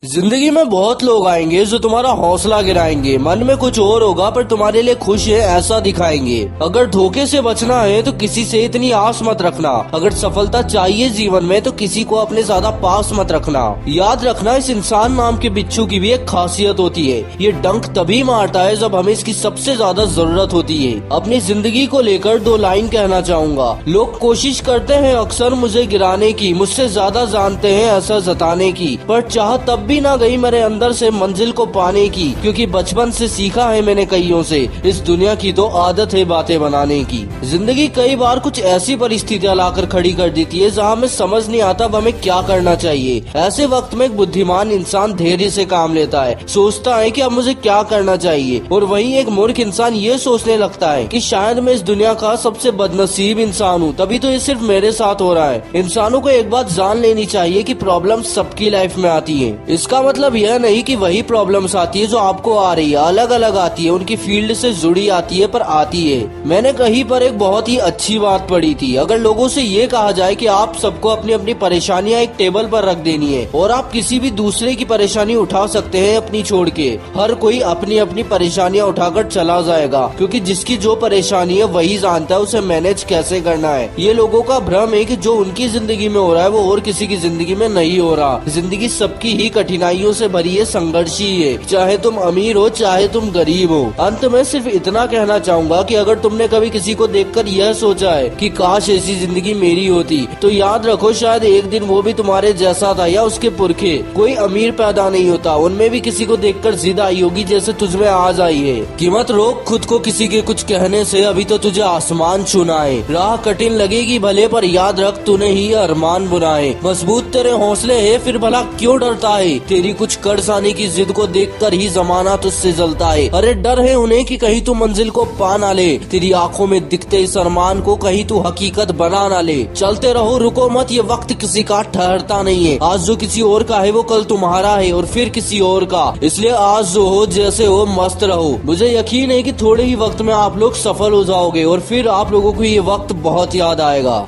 जिंदगी में बहुत लोग आएंगे जो तुम्हारा हौसला गिराएंगे। मन में कुछ और होगा पर तुम्हारे लिए खुश है ऐसा दिखाएंगे। अगर धोखे से बचना है तो किसी से इतनी आस मत रखना। अगर सफलता चाहिए जीवन में तो किसी को अपने ज्यादा पास मत रखना। याद रखना, इस इंसान नाम के बिच्छू की भी एक खासियत होती है। ये डंक तभी मारता है जब हमें इसकी सबसे ज्यादा जरूरत होती है। अपनी जिंदगी को लेकर दो लाइन कहना चाहूंगा। लोग कोशिश करते हैं अक्सर मुझे गिराने की, मुझसे ज्यादा जानते हैं ऐसा जताने की, पर चाह तब भी ना गई मेरे अंदर से मंजिल को पाने की। क्योंकि बचपन से सीखा है मैंने कईयों से, इस दुनिया की तो आदत है बातें बनाने की। जिंदगी कई बार कुछ ऐसी परिस्थितियां लाकर खड़ी कर देती है जहां हमें समझ नहीं आता अब हमें क्या करना चाहिए। ऐसे वक्त में एक बुद्धिमान इंसान धैर्य से काम लेता है, सोचता है कि अब मुझे क्या करना चाहिए। और वहीं एक मूर्ख इंसान ये सोचने लगता है कि शायद मैं इस दुनिया का सबसे बदनसीब इंसान हूँ, तभी तो ये सिर्फ मेरे साथ हो रहा है। इंसानों को एक बात जान लेनी चाहिए कि प्रॉब्लम सबकी लाइफ में आती है। इसका मतलब यह नहीं कि वही प्रॉब्लम्स आती है जो आपको आ रही है, अलग अलग आती है, उनकी फील्ड से जुड़ी आती है, पर आती है। मैंने कहीं पर एक बहुत ही अच्छी बात पढ़ी थी। अगर लोगों से ये कहा जाए कि आप सबको अपनी अपनी परेशानियां एक टेबल पर रख देनी है और आप किसी भी दूसरे की परेशानी उठा सकते हैं अपनी छोड़ के, हर कोई अपनी अपनी परेशानियां उठाकर चला जाएगा। क्योंकि जिसकी जो परेशानी है वही जानता है उसे मैनेज कैसे करना है। ये लोगों का भ्रम है कि जो उनकी जिंदगी में हो रहा है वो और किसी की जिंदगी में नहीं हो रहा। जिंदगी सबकी ही कठिनाइयों से भरी है, संघर्ष ही है, चाहे तुम अमीर हो चाहे तुम गरीब हो। अंत में सिर्फ इतना कहना चाहूंगा कि अगर तुमने कभी किसी को देखकर यह सोचा है कि काश ऐसी जिंदगी मेरी होती, तो याद रखो शायद एक दिन वो भी तुम्हारे जैसा था या उसके पुरखे। कोई अमीर पैदा नहीं होता, उनमें भी किसी को देखकर जिद आई होगी जैसे तुझमें आज आई है। कीमत रोक खुद को किसी के कुछ कहने से, अभी तो तुझे आसमान छूना है। राह कठिन लगेगी भले पर याद रख तूने ही अरमान बुनाए। मजबूत तेरे हौसले है फिर भला क्यों डरता है। तेरी कुछ कर्ज आने की जिद को देखकर ही जमाना तुझसे जलता है। अरे डर है उन्हें कि कहीं तू मंजिल को पा ना ले। तेरी आंखों में दिखते इस अरमान को कहीं तू हकीकत बना ना ले। चलते रहो रुको मत, ये वक्त किसी का ठहरता नहीं है। आज जो किसी और का है वो कल तुम्हारा है और फिर किसी और का। इसलिए आज जो हो जैसे हो मस्त रहो। मुझे यकीन है कि थोड़े ही वक्त में आप लोग सफल हो जाओगे और फिर आप लोगों को ये वक्त बहुत याद आएगा।